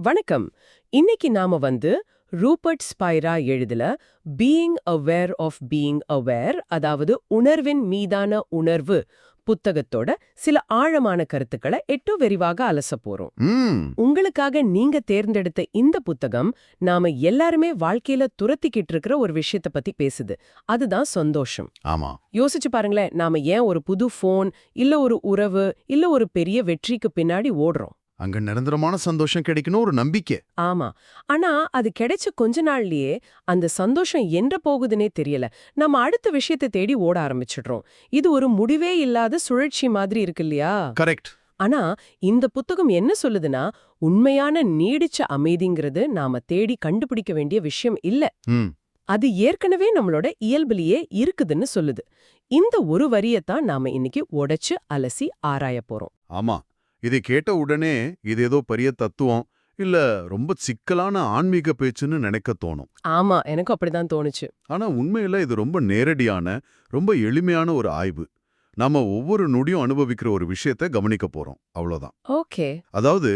வணக்கம். இன்னைக்கு நாம ரூபர்ட் ஸ்பைரா எழுதல being aware of being aware, அதாவது உணர்வின் மீதான உணர்வு புத்தகத்தோட சில ஆழமான கருத்துக்களை விரிவாக அலச போறோம். உங்களுக்காக நீங்க தேர்ந்தெடுத்த இந்த புத்தகம் நாம எல்லாருமே வாழ்க்கையில துரத்திக்கிட்டு இருக்கிற ஒரு விஷயத்த பத்தி பேசுது. அதுதான் சந்தோஷம். ஆமா, யோசிச்சு பாருங்களேன், நாம ஏன் ஒரு புது போன் இல்ல ஒரு உறவு இல்ல ஒரு பெரிய வெற்றிக்கு பின்னாடி ஓடுறோம்? அங்க நிரந்தரமான சந்தோஷம் கிடைக்கணும் ஒரு நம்பிக்கை. ஆமா. ஆனா அது கிடைச்ச கொஞ்ச நாள்லயே அந்த சந்தோஷம் என்ற போகுதுன்னே தெரியல. நம்ம அடுத்த விஷயத்தை தேடி ஓட ஆரம்பிச்சிடுறோம். இது ஒரு முடிவே இல்லாத சுழற்சி மாதிரி இருக்கு இல்லையா? கரெக்ட். ஆனா இந்த புத்தகம் என்ன சொல்லுதுன்னா, உண்மையான நீடிச்ச அமைதிங்கிறது நாம தேடி கண்டுபிடிக்க வேண்டிய விஷயம் இல்ல. அது ஏற்கனவே நம்மளோட இயல்பிலேயே இருக்குதுன்னு சொல்லுது. இந்த ஒரு வரியத்தான் நாம இன்னைக்கு உடைச்சு அலசி ஆராய போறோம். ஆமா, இதை கேட்ட உடனே இது ஏதோ பெரிய தத்துவம் இல்ல ரொம்ப சிக்கலான ஆன்மீக பேச்சுன்னு நினைக்க தோணும். ஆமா, எனக்கும் அப்படிதான் தோணுச்சு. ஆனா உண்மையில இது ரொம்ப நேரடியான, ரொம்ப எளிமையான ஒரு ஆய்வு. நாம ஒவ்வொரு நொடியும் அனுபவிக்கிற ஒரு விஷயத்தை கவனிக்க போறோம், அவ்வளவுதான். ஓகே. அதாவது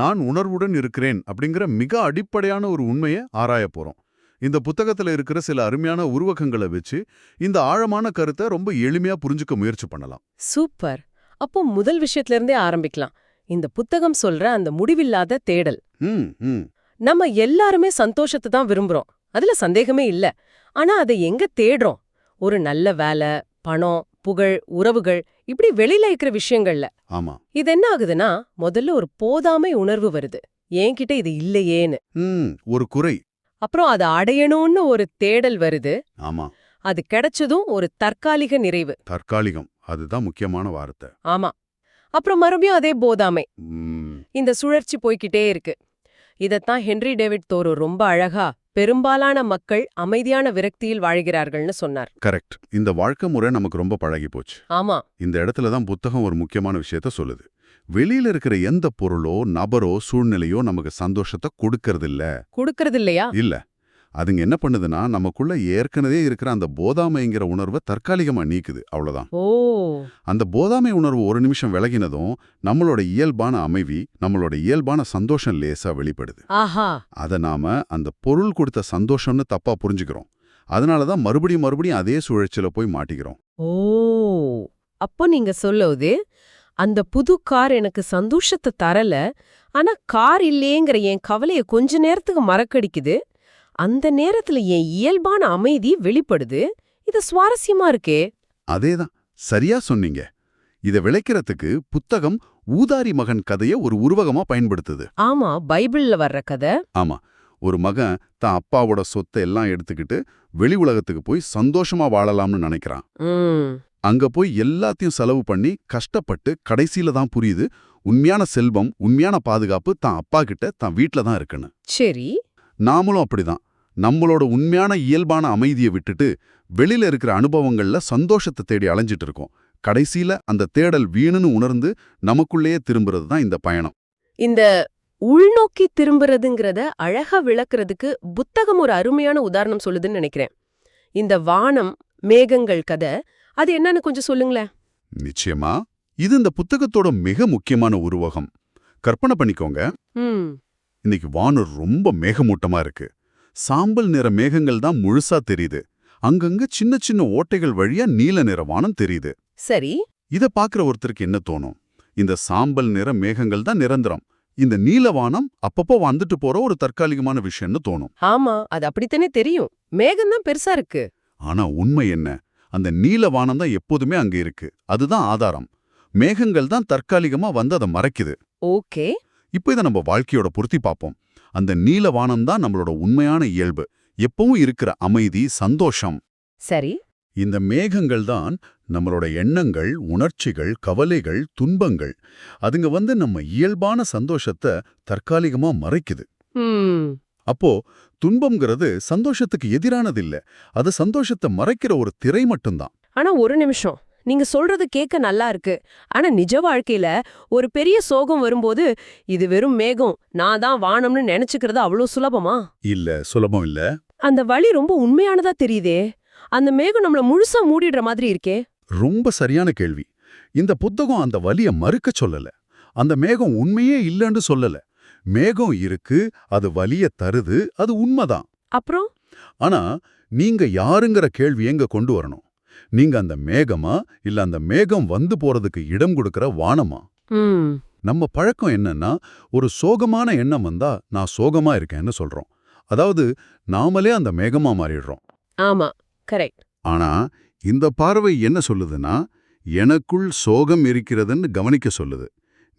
நான் உணர்வுடன் இருக்கிறேன் அப்படிங்கிற மிக அடிப்படையான ஒரு உண்மையை ஆராய போறோம். இந்த புத்தகத்துல இருக்கிற சில அருமையான உருவகங்களை வச்சு இந்த ஆழமான கருத்தை ரொம்ப எளிமையா புரிஞ்சுக்க முயற்சி பண்ணலாம். சூப்பர். அப்போ முதல் விஷயத்துல இருந்தே ஆரம்பிக்கலாம். இந்த புத்தகம் சொல்ற அந்த முடிவில்லாத தேடல். நம்ம எல்லாருமே சந்தோஷத்தை தான் விரும்புறோம், அதுல சந்தேகமே இல்ல. ஆனா அதை எங்க தேடுறோம்? ஒரு நல்ல வேலை, பணம், புகழ், உறவுகள், இப்படி வெளியில இருக்கிற விஷயங்கள்ல. ஆமா. இது என்ன ஆகுதுன்னா, முதல்ல ஒரு போதாமை உணர்வு வருது, என்கிட்ட இது இல்லையேன்னு. ஒரு குறை. அப்புறம் அதை அடையணும்னு ஒரு தேடல் வருது. ஆமா. அது கிடைச்சதும் ஒரு தற்காலிக நிறைவு. தற்காலிகம், அதுதான் முக்கியமான வார்த்தை. ஆமா. அப்புறம் மறுபடியும் அதே போதாமை. இந்த சுழற்சி போய்கிட்டே இருக்கு. இதத்தான் ஹென்றி டேவிட் தோரோ ரொம்ப அழகா பெரும்பாலான மக்கள் அமைதியான விரக்தியில் வாழ்கிறார்கள்னு சொன்னார். கரெக்ட். இந்த வாழ்க்கை முறை நமக்கு ரொம்ப பழகி போச்சு. ஆமா. இந்த இடத்துல தான் புத்தகம் ஒரு முக்கியமான விஷயத்த சொல்லுது. வெளியில இருக்கிற எந்த பொருளோ நபரோ சூழ்நிலையோ நமக்கு சந்தோஷத்தை கொடுக்கறது இல்லையா? இல்ல. அதுங்க என்ன பண்ணுதுன்னா, நமக்குள்ள ஏற்கனவே இருக்கிற அந்த போதாமைங்கிற உணர்வை தற்காலிகமா நீக்குது, அவ்வளவுதான். அந்த போதாமை உணர்வு ஒரு நிமிஷம் விலகினதும் நம்மளோட இயல்பான அமைதி, நம்மளோட இயல்பான சந்தோஷம் லேசா வெளிப்படுது. அத நாம அந்த பொருள் கொடுத்த சந்தோஷம்னு தப்பா புரிஞ்சுக்கிறோம். அதனாலதான் மறுபடியும் அதே சுழற்சியில போய் மாட்டிக்கிறோம். அப்போ நீங்க சொல்லுவது, அந்த புது கார் எனக்கு சந்தோஷத்தை தரல, ஆனா கார் இல்லேங்கிற என் கவலைய கொஞ்ச நேரத்துக்கு மறக்கடிக்குது. அந்த நேரத்துல என் இயல்பான அமைதி வெளிப்படுது. இது சுவாரஸ்யமா இருக்கே. அதேதான், சரியா சொன்னீங்க. இத விளைக்கிறதுக்கு புத்தகம் ஊதாரி மகன் கதைய ஒரு உருவகமா பயன்படுத்துது. ஆமா, பைபிள்ல வர்ற கதை. ஆமா, ஒரு மகன் தான் அப்பாவோட சொத்தை எல்லாம் எடுத்துக்கிட்டு வெளி உலகத்துக்கு போய் சந்தோஷமா வாழலாம்னு நினைக்கிறான். அங்க போய் எல்லாத்தையும் செலவு பண்ணி கஷ்டப்பட்டு கடைசியில தான் புரியுது, உண்மையான செல்வம், உண்மையான பாதுகாப்பு தான் அப்பா கிட்ட, தான் வீட்ல தான் இருக்குன்னு. சரி, நாமளும் அப்படிதான். நம்மளோட உண்மையான இயல்பான அமைதியை விட்டுட்டு வெளியில இருக்கிற அனுபவங்கள்ல சந்தோஷத்தை தேடி அலைஞ்சிட்டு இருக்கோம். கடைசியில அந்த தேடல் வீணுன்னு உணர்ந்து நமக்குள்ளேயே திரும்புறது தான் இந்த பயணம். இந்த உள்நோக்கி திரும்புறதுங்கிறத அழகா விளக்குறதுக்கு புத்தகம் ஒரு அருமையான உதாரணம் சொல்லுதுன்னு நினைக்கிறேன். இந்த வானம் மேகங்கள் கதை, அது என்னன்னு கொஞ்சம் சொல்லுங்களேன். நிச்சயமா, இது இந்த புத்தகத்தோட மிக முக்கியமான உருவகம். கற்பனை பண்ணிக்கோங்க, இன்னைக்கு வானம் ரொம்ப மேகமூட்டமா இருக்கு. சாம்பல் நிற மேகங்கள் தான் முழுசா தெரியுது. அங்கங்க சின்ன சின்ன ஓட்டைகள் வழியா நீல நிற வானம் தெரியுது. சரி, இத பாக்குற ஒருத்தருக்கு என்ன தோணும்? இந்த சாம்பல் நிற மேகங்கள் தான் நிரந்தரம், இந்த நீல வானம் அப்பப்போ வந்துட்டு போற ஒரு தற்காலிகமான விஷயம்னு தோணும். ஆமா, அது அப்படித்தானே தெரியும். மேகம் தான் பெருசா இருக்கு. ஆனா உண்மை என்ன? அந்த நீல வானம் தான் எப்போதுமே அங்க இருக்கு. அதுதான் ஆதாரம். மேகங்கள் தான் தற்காலிகமா வந்து அதை மறைக்குது. ஓகே. இப்போ இதை நம்ம வாழ்க்கையோட பொருத்தி பார்ப்போம். அந்த நீல வானம் தான் நம்மளோட உண்மையான இயல்பு, எப்பவும் இருக்கிற அமைதி, சந்தோஷம். சரி. இந்த மேகங்கள் தான் நம்மளோட எண்ணங்கள், உணர்ச்சிகள், கவலைகள், துன்பங்கள். அதுங்க வந்து நம்ம இயல்பான சந்தோஷத்தை தற்காலிகமா மறைக்குது. அப்போ துன்பம்ங்கிறது சந்தோஷத்துக்கு எதிரானது இல்ல, அது சந்தோஷத்தை மறைக்கிற ஒரு திரை மட்டும்தான். ஆனா ஒரு நிமிஷம், நீங்க சொல்றது கேட்க நல்லா இருக்கு. ஆனா நிஜ வாழ்க்கையில ஒரு பெரிய சோகம் வரும்போது இது வெறும் மேகம், நான் தான் வானம்னு நினைச்சுக்கிறது அவ்வளவு சுலபமா? இல்ல, சுலபம் இல்ல. அந்த வழி ரொம்ப உண்மையானதா தெரியுதே. அந்த மேகம் நம்மள முழுசா மூடிடுற மாதிரி இருக்கே. ரொம்ப சரியான கேள்வி. இந்த புத்தகம் அந்த வலிய மறுக்க சொல்லல, அந்த மேகம் உண்மையே இல்லைன்னு சொல்லல. மேகம் இருக்கு, அது வலிய தருது, அது உண்மைதான். அப்புறம் ஆனா நீங்க யாருங்கிற கேள்வியை இங்க கொண்டு வரணும். நீங்க அந்த மேகமா, இல்ல அந்த மேகம் வந்து போறதுக்கு இடம் கொடுக்கிற வானமா? ம் நம்ம பழக்கம் என்னன்னா, ஒரு சோகமான எண்ணம் வந்தா நான் சோகமா இருக்கேன்னு சொல்றோம். அதாவது நாமளே அந்த மேகமா மாறிடுறோம். ஆமா, கரெக்ட். ஆனா இந்த பார்வை என்ன சொல்லுதுன்னா, எனக்குள் சோகம் இருக்கிறதுன்னு கவனிக்க சொல்லுது.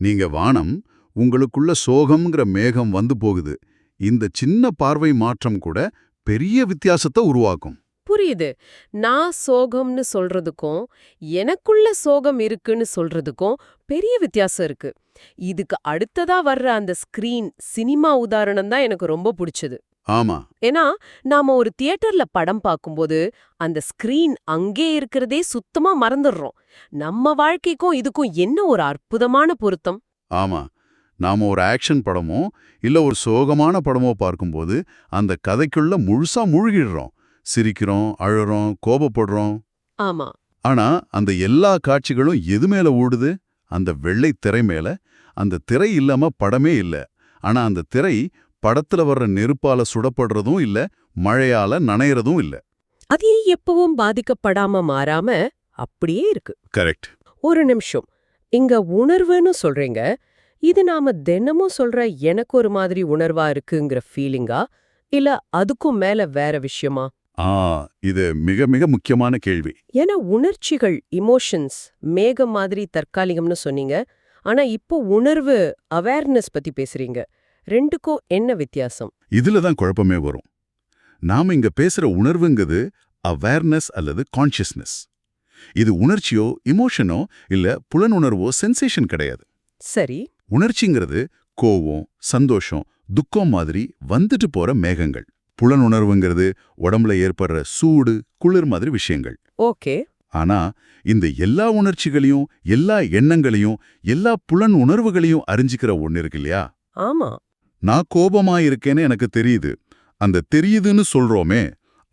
நீங்க வானம், உங்களுக்குள்ள சோகம்ங்கிற மேகம் வந்து போகுது. இந்த சின்ன பார்வை மாற்றம் கூட பெரிய வித்தியாசத்தை உருவாக்கும். புரியுது. நான் சோகம்னு சொல்றதுக்கும் எனக்குள்ள சோகம் இருக்குன்னு சொல்றதுக்கும் பெரிய வித்தியாசம் இருக்கு. இதுக்கு அடுத்ததா வர்ற அந்த ஸ்கிரீன் சினிமா உதாரணம் தான் எனக்கு ரொம்ப பிடிச்சது. ஆமா, ஏன்னா நாம ஒரு தியேட்டர்ல படம் பார்க்கும்போது அந்த ஸ்கிரீன் அங்கே இருக்கிறதே சுத்தமா மறந்துடுறோம். நம்ம வாழ்க்கைக்கும் இதுக்கும் என்ன ஒரு அற்புதமான பொருத்தம். ஆமா. நாம ஒரு ஆக்ஷன் படமோ இல்ல ஒரு சோகமான படமோ பார்க்கும்போது அந்த கதைக்குள்ள முழுசா மூழ்கிடுறோம். சிரிக்கிறோம், அழறோம், கோபப்படுறோம். ஆமா, ஆனா அந்த எல்லா காட்சிகளும் எது மேல ஓடுது? அந்த வெள்ளை திரை மேல. அந்த திரை இல்லாம படமே இல்ல. ஆனா அந்த திரை படத்துல வர்ற நெருப்பால சுடப்படுறதும் இல்ல, மழையால நனையறதும் இல்ல. அது எப்பவும் பாதிக்கப்படாம மாறாம அப்படியே இருக்கு. கரெக்ட். ஒரு நிமிஷம். இங்க உணர்வுன்னு சொல்றீங்க. இது நாம தினமும் சொல்ற எனக்கு ஒரு மாதிரி உணர்வா இருக்குங்கிற ஃபீலிங்கா இல்ல அதுக்கும் மேல வேற விஷயமா? ஆ, இது மிக மிக முக்கியமான கேள்வி. ஏன்னா உணர்ச்சிகள் இமோஷன்ஸ் மேகம் மாதிரி தற்காலிகம்னு சொன்னீங்க. ஆனா இப்போ உணர்வு அவேர்னஸ் பத்தி பேசுறீங்க. ரெண்டுக்கும் என்ன வித்தியாசம்? இதுல தான் குழப்பமே வரும். நாம இங்க பேசுற உணர்வுங்கிறது அவேர்னஸ் அல்லது கான்ஷியஸ்னஸ். இது உணர்ச்சியோ இமோஷனோ இல்ல புலனுணர்வோ சென்சேஷன் கிடையாது. சரி. உணர்ச்சிங்கிறது கோவம், சந்தோஷம், துக்கம் மாதிரி வந்துட்டு போற மேகங்கள். புலனுணர்வுங்கிறது உடம்புல ஏற்படுற சூடு, குளிர் மாதிரி விஷயங்கள். ஓகே. ஆனா இந்த எல்லா உணர்ச்சிகளையும், எல்லா எண்ணங்களையும், எல்லா புலன் உணர்வுகளையும் அறிஞ்சிக்கிற ஒண்ணு இருக்கு இல்லையா? ஆமா. நான் கோபமா இருக்கேன்னு எனக்கு தெரியுது. அந்த தெரியுதுன்னு சொல்றோமே,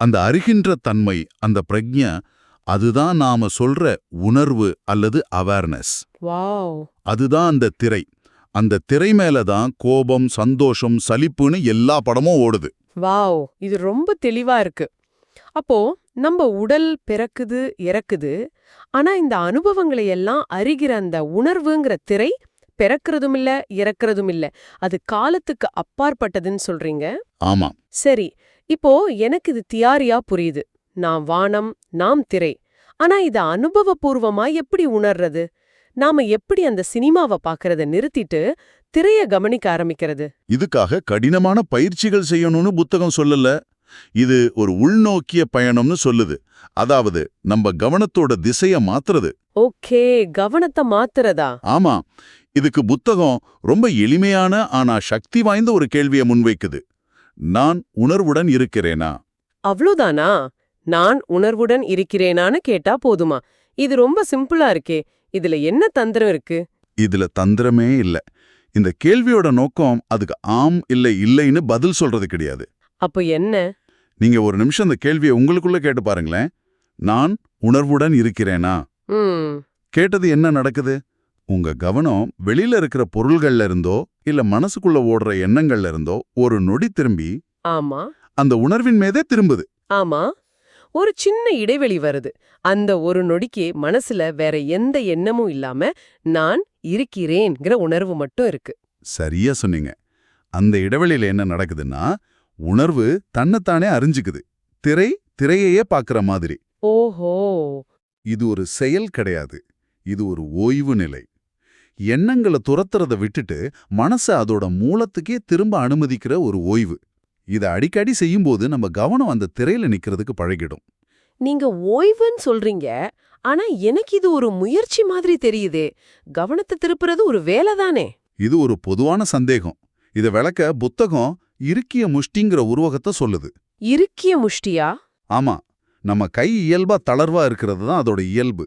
அந்த அறிகின்ற தன்மை, அந்த பிரக்ஞை, அதுதான் நாம சொல்ற உணர்வு அல்லது அவேர்னஸ். வாவ். அதுதான் அந்த திரை. அந்த திரை மேல தான் கோபம், சந்தோஷம், சலிப்புன்னு எல்லா படமும் ஓடுது. வாவ், இது ரொம்ப தெளிவா இருக்கு. அப்போ நம்ம உடல் பிறக்குது இறக்குது. ஆனா இந்த அனுபவங்களை எல்லாம் அறிகிற அந்த உணர்வுங்கிற திரை பிறக்கிறதும் இல்ல இறக்கிறதும் இல்ல. அது காலத்துக்கு அப்பாற்பட்டதுன்னு சொல்றீங்க. ஆமா. சரி, இப்போ எனக்கு இது தியாரியா புரியுது. நான் வானம், நாம் திரை. ஆனா இத அனுபவபூர்வமா எப்படி உணர்றது? நாம எப்படி அந்த சினிமாவை பார்க்கறத நிறுத்திட்டு திரைய கவனிக்க ஆரம்பிக்கிறது? இதுக்காக கடினமான பயிற்சிகள் செய்யணும்னு புத்தகம் சொல்லல. இது ஒரு உள்நோக்கிய பயணம்னு சொல்லுது. அதாவது நம்ம கவனத்தோட திசைய மாத்துறது. ஓகே, கவனத்தை மாத்துறதா? ஆமா. இதுக்கு புத்தகம் ரொம்ப எளிமையான ஆனா சக்தி வாய்ந்த ஒரு கேள்வியை முன்வைக்குது. நான் உணர்வுடன் இருக்கிறேனா? அவ்ளோதானா? நான் உணர்வுடன் இருக்கிறேனான்னு கேட்டா போதுமா? இது ரொம்ப சிம்பிளா இருக்கே. இதுல என்ன தந்திரம் இருக்கு? இதுல தந்திரமே இல்ல. இந்த கேள்வியோட நோக்கம் அதுக்கு ஆம் இல்ல இல்லைன்னு பதில் சொல்றது கிடையாது. அப்போ என்ன? நீங்க ஒரு நிமிஷம் இந்த கேள்வியை உங்களுக்குள்ள கேட்டு பாருங்களேன். நான் உணர்வுடன் இருக்கிறேனா? ம் கேட்டது என்ன நடக்குது? உங்க கவனம் வெளியில இருக்கிற பொருள்கள்ல இருந்தோ இல்ல மனசுக்குள்ள ஓடுற எண்ணங்கள்ல இருந்தோ ஒரு நொடி திரும்பி ஆமா அந்த உணர்வின் மீதே திரும்புது. ஆமா. ஒரு சின்ன இடைவெளி வருது. அந்த ஒரு நொடிக்கு மனசுல வேற எந்த எண்ணமும் இல்லாம நான் இருக்கிறேன்ங்கிற உணர்வு மட்டும் இருக்கு. சரியா சொன்னீங்க. அந்த இடைவெளியில என்ன நடக்குதுன்னா, உணர்வு தன்னைத்தானே அறிஞ்சுக்குது. திரை திரையையே பார்க்கிற மாதிரி. ஓஹோ. இது ஒரு செயல் கிடையாது. இது ஒரு ஓய்வு நிலை. எண்ணங்களை துரத்துறத விட்டுட்டு மனசை அதோட மூலத்துக்கே திரும்ப அனுமதிக்கிற ஒரு ஓய்வு. இதை அடிக்கடி செய்யும்போது நம்ம கவனம் அந்த திரையில நிக்கிறதுக்கு பழகிடும். நீங்க ஓய்வுன்னு சொல்றீங்க. ஆனா எனக்கு இது ஒரு முயற்சி மாதிரி தெரியுதே. கவனத்தை திருப்புறது ஒரு வேலை தானே? இது ஒரு பொதுவான சந்தேகம். இதை விளக்க புத்தகம் இறுக்கிய முஷ்டிங்கிற உருவகத்தை சொல்லுது. இறுக்கிய முஷ்டியா? ஆமா, நம்ம கை இயல்பா தளர்வா இருக்கிறது தான் அதோட இயல்பு.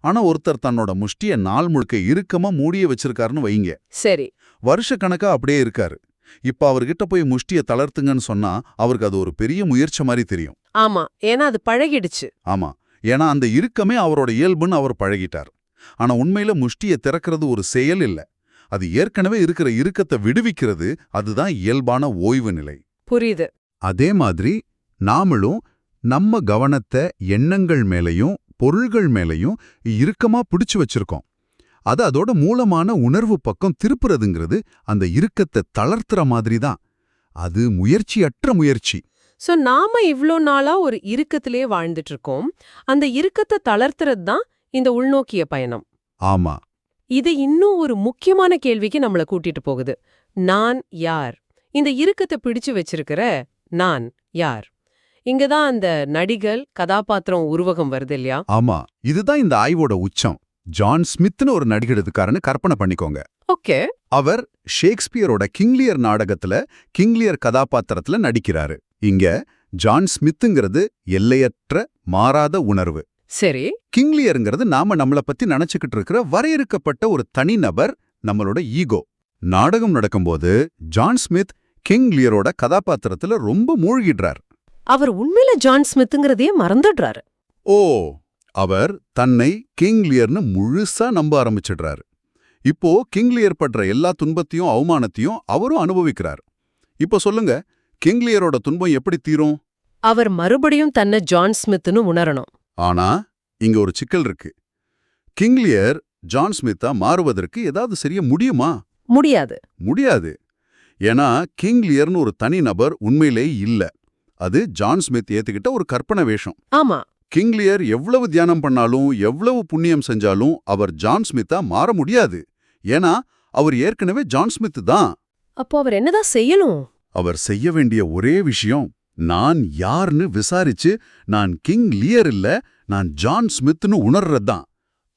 ஆனா ஒருத்தர் தன்னோட முஷ்டிய நாள் முழுக்க இறுக்கமா மூடிய வச்சிருக்காருன்னு வைங்க. சரி. வருஷக்கணக்கா அப்படியே இருக்காரு. இப்ப அவர்கிட்ட போய் முஷ்டிய தளர்த்துங்கன்னு சொன்னா அவருக்கு அது ஒரு பெரிய முயற்சி மாதிரி தெரியும். ஆமா, ஏன்னா அது பழகிடுச்சு. ஆமா, ஏன்னா அந்த இறுக்கமே அவரோட இயல்புன்னு அவர் பழகிட்டார். ஆனா உண்மையில முஷ்டிய திறக்கிறது ஒரு செயல் இல்ல. அது ஏற்கனவே இருக்கிற இறுக்கத்தை விடுவிக்கிறது. அதுதான் இயல்பான ஓய்வு நிலை. புரியுது. அதே மாதிரி நாமளும் நம்ம கவனத்தை எண்ணங்கள் மேலையும் பொருள்கள் மேலையும் இறுக்கமா பிடிச்சு வச்சிருக்கோம். அது அதோட மூலமான உணர்வு பக்கம் திருப்புறதுங்கிறது அந்த இறுக்கத்தை தளர்த்துற மாதிரி தான். அது முயற்சியற்ற முயற்சி. சோ நாம இவ்ளோ நாளா ஒரு இறுக்கத்திலே வாழ்ந்துட்டு இருக்கோம். அந்த இறுக்கத்தை தளர்த்துறது தான் இந்த உள்நோக்கிய பயணம். ஆமா. இது இன்னும் ஒரு முக்கியமான கேள்விக்கு நம்மள கூட்டிட்டு போகுது. நான் யார்? இந்த இறுக்கத்தை பிடிச்சு வச்சிருக்கிற நான் யார்? இங்கதான் அந்த நடிகள் கதாபாத்திரம் உருவகம் வருது இல்லையா? ஆமா, இதுதான் இந்த ஆய்வோட உச்சம். ஜான் ஸ்மித்னு ஒரு நடிகர் இருக்காருன்னு கற்பனை பண்ணிக்கோங்க. ஓகே. அவர் ஷேக்ஸ்பியரோட கிங்லியர் நாடகத்துல கிங்லியர் கதாபாத்திரத்துல நடிக்கிறாரு. இங்க ஜான் ஸ்மித்துங்கிறது எல்லையற்ற மாறாத உணர்வு. சரி. கிங்லியருங்கிறது நாம நம்மள பத்தி நினைச்சுக்கிட்டு இருக்கிற வரையறுக்கப்பட்ட ஒரு தனிநபர், நம்மளோட ஈகோ. நாடகம் நடக்கும்போது ஜான் ஸ்மித் கிங்லியரோட கதாபாத்திரத்துல ரொம்ப மூழ்கிடுறார். அவர் உண்மையில ஜான் ஸ்மித்ங்கிறதையே மறந்துடுறாரு. ஓ, அவர் தன்னை கிங்லியர்னு முழுசா நம்ப ஆரம்பிச்சிடுறாரு. இப்போ கிங்லியர் படுற எல்லா துன்பத்தையும் அவமானத்தையும் அவரும் அனுபவிக்கிறார். இப்போ சொல்லுங்க, கிங்லியரோட துன்பம் எப்படி தீரும்? அவர் மறுபடியும் தன்னை ஜான் ஸ்மித்னு உணரணும். ஆனா இங்க ஒரு சிக்கல் இருக்கு. கிங்லியர் ஜான் ஸ்மித்தா மாறுவதற்கு ஏதாவது செய்ய முடியுமா? முடியாது. முடியாது. ஏன்னா கிங்லியர்னு ஒரு தனி நபர் உண்மையிலே இல்ல. அது ஜான் ஸ்மித் ஏத்துக்கிட்ட ஒரு கற்பனை வேஷம். ஆமா. கிங்லியர் எவ்வளவு தியானம் பண்ணாலும் எவ்வளவு புண்ணியம் செஞ்சாலும் அவர் ஜான் ஸ்மித்தா மாற முடியாது. ஏன்னா அவர் ஏற்கனவே ஜான் ஸ்மித் தான். அப்போ அவர் என்னதான் செய்யணும்? அவர் செய்ய வேண்டிய ஒரே விஷயம், நான் யார்னு விசாரிச்சு நான் கிங்லியர் இல்ல, நான் ஜான் ஸ்மித்னு உணர்றதுதான்.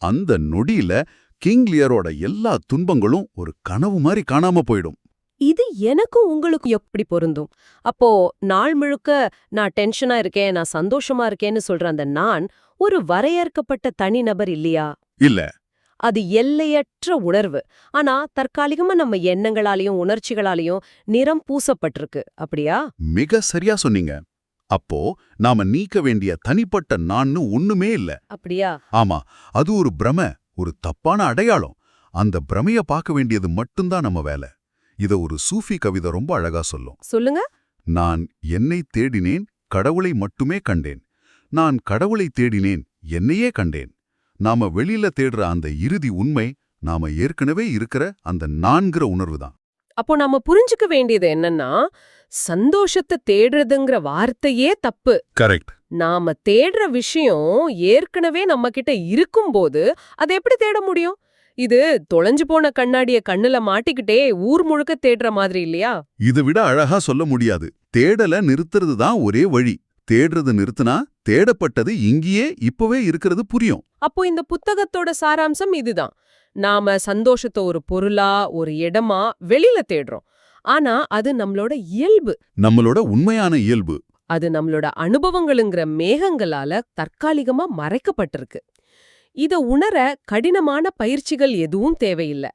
அந்த நொடியில கிங்லியரோட எல்லா துன்பங்களும் ஒரு கனவு மாதிரி காணாம போயிடும். இது எனக்கும் உங்களுக்கும் எப்படி பொருந்தும்? அப்போ நாள் முழுக்க நான் டென்ஷனா இருக்கேன், நான் சந்தோஷமா இருக்கேன்னு சொல்ற அந்த நான் ஒரு வரையறுக்கப்பட்ட தனிநபர் இல்லையா? இல்ல. அது எல்லையற்ற உணர்வு. ஆனா தற்காலிகமா நம்ம எண்ணங்களாலையும் உணர்ச்சிகளாலையும் நிறம் பூசப்பட்டிருக்கு. அப்படியா? மிக சரியா சொன்னீங்க. அப்போ நாம நீக்க வேண்டிய தனிப்பட்ட நான்னு ஒண்ணுமே இல்ல. அப்படியா? ஆமா, அது ஒரு பிரமை, ஒரு தப்பான அடையாளம். அந்த பிரமைய பார்க்க வேண்டியது மட்டும்தான் நம்ம வேலை. இத ஒரு சூஃபி கவிதை ரொம்ப அழகா சொல்லும். சொல்லுங்க. நான் என்னை தேடினேன், கடவுளை மட்டுமே கண்டேன். நான் கடவுளை தேடினேன், என்னையே கண்டேன். நாம வெளியில தேடுற அந்த இறுதி உண்மை நாம ஏற்கனவே இருக்கிற அந்த நான்கிற உணர்வுதான். அப்போ நாம புரிஞ்சுக்க வேண்டியது என்னன்னா, சந்தோஷத்தை தேடுறதுங்கிற வார்த்தையே தப்பு. கரெக்ட். நாம தேடுற விஷயம் ஏற்கனவே நம்ம கிட்ட இருக்கும்போது அதை எப்படி தேட முடியும்? இது தொலைஞ்சு போன கண்ணாடிய கண்ணுல மாட்டிக்கிட்டே ஊர் முழுக்க தேடுற மாதிரி இல்லையா? இதை விட அழகா சொல்ல முடியாது. தேடல நிறுத்துறது தான் ஒரே வழி. தேடுறது நிறுத்தினா தேடப்பட்டது இங்கேயே இப்பவே இருக்கிறது புரியும். அப்போ இந்த புத்தகத்தோட சாராம்சம் இதுதான். நாம சந்தோஷத்தை ஒரு பொருளா, ஒரு இடமா வெளியில தேடுறோம். ஆனா அது நம்மளோட இயல்பு, நம்மளோட உண்மையான இயல்பு. அது நம்மளோட அனுபவங்களுங்கிற மேகங்களால தற்காலிகமா மறைக்கப்பட்டிருக்கு. இத உணர கடினமான பயிற்சிகள் எதுவும் தேவையில்லை.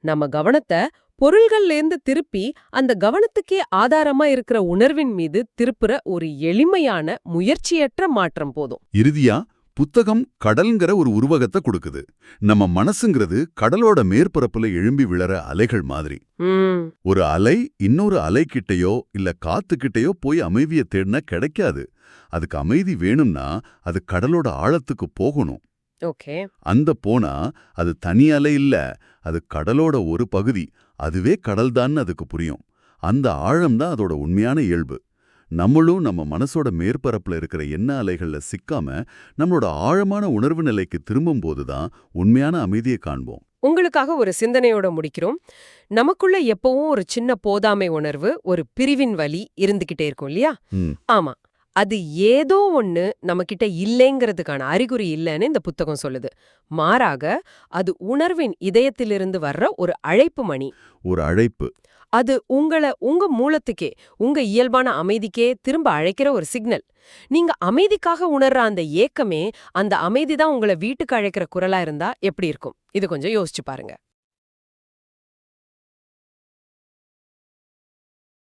நம்ம கவனத்தை பொருள்கள்லேருந்து திருப்பி அந்த கவனத்துக்கே ஆதாரமா இருக்கிற உணர்வின் மீது திருப்புற ஒரு எளிமையான முயற்சியற்ற மாற்றம் போதும். இறுதியா புத்தகம் கடல்ங்கிற ஒரு உருவகத்தை கொடுக்குது. நம்ம மனசுங்கிறது கடலோட மேற்பரப்புல எழும்பி விழற அலைகள் மாதிரி. ஒரு அலை இன்னொரு அலைக்கிட்டையோ இல்ல காத்துக்கிட்டையோ போய் அமைதியை தேடினா கிடைக்காது. அதுக்கு அமைதி வேணும்னா அது கடலோட ஆழத்துக்கு போகணும். ஓகே. அந்த போனா அது தனி அலை இல்ல, அது கடலோட ஒரு பகுதி. அதுவே கடல்தான்னு அதுக்கு புரியும். அந்த ஆழம்தான் அதோட உண்மையான இயல்பு. நம்மளும் நம்ம மனசோட மேற்பரப்புல இருக்கிற எண்ண அலைகள்ல சிக்காம நம்மளோட ஆழமான உணர்வு நிலைக்கு திரும்பும் போதுதான் உண்மையான அமைதியை காண்போம். உங்களுக்காக ஒரு சிந்தனையோட முடிக்கிறோம். நமக்குள்ள எப்பவும் ஒரு சின்ன போதாமை உணர்வு, ஒரு பிரிவின் வலி இருந்துகிட்டே இருக்கும் இல்லையா? ஆமா. அது ஏதோ ஒண்ணு நம்மகிட்ட இல்லைங்கிறதுக்கான அறிகுறி இல்லைன்னு இந்த புத்தகம் சொல்லுது. மாறாக அது உணர்வின் இதயத்திலிருந்து வர்ற ஒரு அழைப்பு மணி. ஒரு அழைப்பு. அது உங்க மூலத்துக்கே, உங்க இயல்பான அமைதிக்கே திரும்ப அழைக்கிற ஒரு சிக்னல். நீங்க அமைதிக்காக உணர்ற அந்த ஏக்கமே, அந்த அமைதிதான் உங்களை வீட்டுக்கு அழைக்கிற குரலா இருந்தா எப்படி இருக்கும்? இது கொஞ்சம் யோசிச்சு பாருங்க.